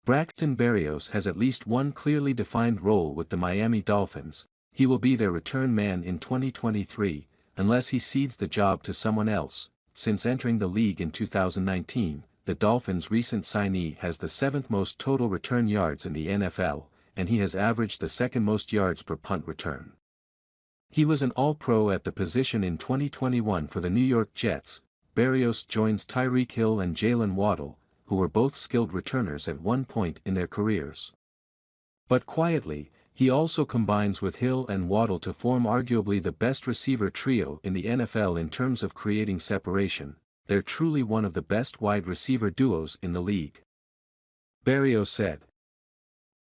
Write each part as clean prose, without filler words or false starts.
Braxton Berrios has at least one clearly defined role with the Miami Dolphins. He will be their return man in 2023, unless he cedes the job to someone else. Since entering the league in 2019, the Dolphins' recent signee has the 7th most total return yards in the NFL, and he has averaged the 2nd most yards per punt return. He was an All-Pro at the position in 2021 for the New York Jets. Berrios joins Tyreek Hill and Jalen Waddle, who were both skilled returners at one point in their careers. But quietly, he also combines with Hill and Waddle to form arguably the best receiver trio in the NFL in terms of creating separation. They're truly one of the best wide receiver duos in the league. Berrios said,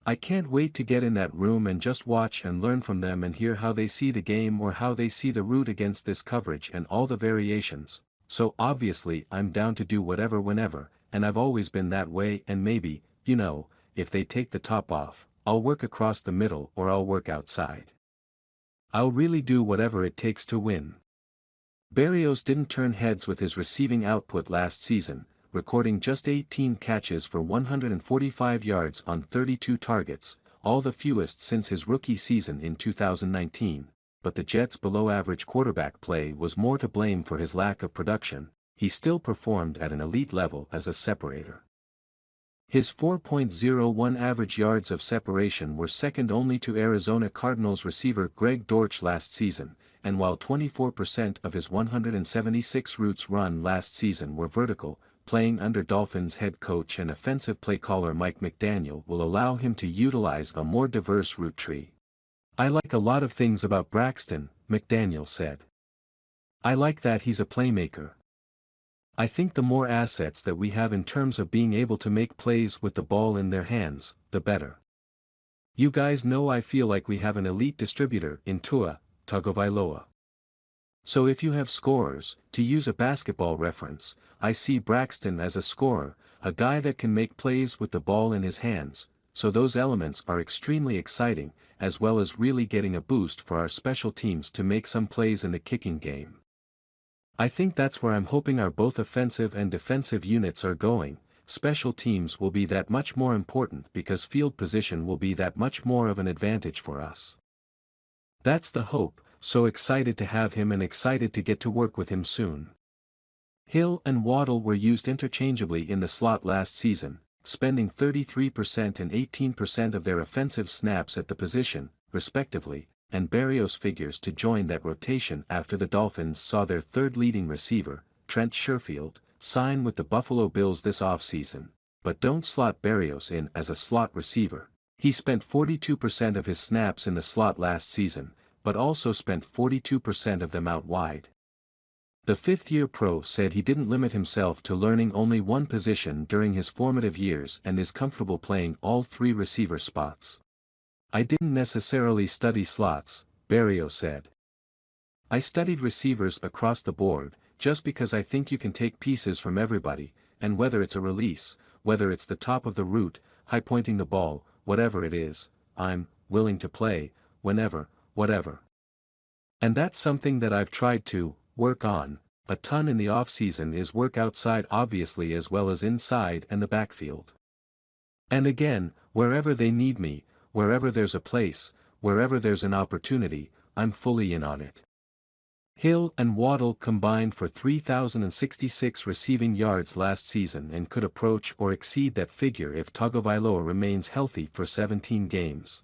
"I can't wait to get in that room and just watch and learn from them and hear how they see the game or how they see the route against this coverage and all the variations. So obviously I'm down to do whatever whenever, and I've always been that way, and maybe, if they take the top off, I'll work across the middle or I'll work outside. I'll really do whatever it takes to win." Berrios didn't turn heads with his receiving output last season, recording just 18 catches for 145 yards on 32 targets, all the fewest since his rookie season in 2019, but the Jets' below-average quarterback play was more to blame for his lack of production. He still performed at an elite level as a separator. His 4.01 average yards of separation were second only to Arizona Cardinals receiver Greg Dortch last season, and while 24% of his 176 routes run last season were vertical, playing under Dolphins head coach and offensive play caller Mike McDaniel will allow him to utilize a more diverse route tree. "I like a lot of things about Braxton," McDaniel said. "I like that he's a playmaker. I think the more assets that we have in terms of being able to make plays with the ball in their hands, the better. You guys know I feel like we have an elite distributor in Tua Tagovailoa. So if you have scorers, to use a basketball reference, I see Braxton as a scorer, a guy that can make plays with the ball in his hands, so those elements are extremely exciting, as well as really getting a boost for our special teams to make some plays in the kicking game. I think that's where I'm hoping our both offensive and defensive units are going. Special teams will be that much more important because field position will be that much more of an advantage for us. That's the hope. So excited to have him and excited to get to work with him soon." Hill and Waddle were used interchangeably in the slot last season, spending 33% and 18% of their offensive snaps at the position, respectively, and Berrios figures to join that rotation after the Dolphins saw their third leading receiver, Trent Sherfield, sign with the Buffalo Bills this offseason. But don't slot Berrios in as a slot receiver. He spent 42% of his snaps in the slot last season, but also spent 42% of them out wide. The fifth-year pro said he didn't limit himself to learning only one position during his formative years and is comfortable playing all three receiver spots. "I didn't necessarily study slots," Berrios said. "I studied receivers across the board, just because I think you can take pieces from everybody, and whether it's a release, whether it's the top of the route, high-pointing the ball, whatever it is, I'm willing to play, whenever, whatever. And that's something that I've tried to work on a ton in the off-season is work outside obviously as well as inside and the backfield. And again, wherever they need me, wherever there's a place, wherever there's an opportunity, I'm fully in on it." Hill and Waddle combined for 3,066 receiving yards last season and could approach or exceed that figure if Tagovailoa remains healthy for 17 games.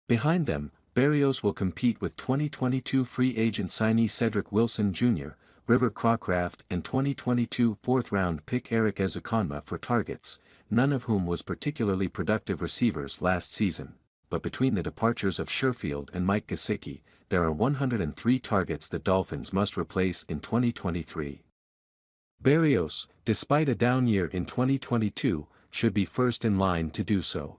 Behind them, Berrios will compete with 2022 free agent signee Cedric Wilson Jr., River Crocraft and 2022 fourth-round pick Eric Ezukanma for targets, none of whom was particularly productive receivers last season, but between the departures of Sherfield and Mike Gesicki, there are 103 targets the Dolphins must replace in 2023. Berrios, despite a down year in 2022, should be first in line to do so.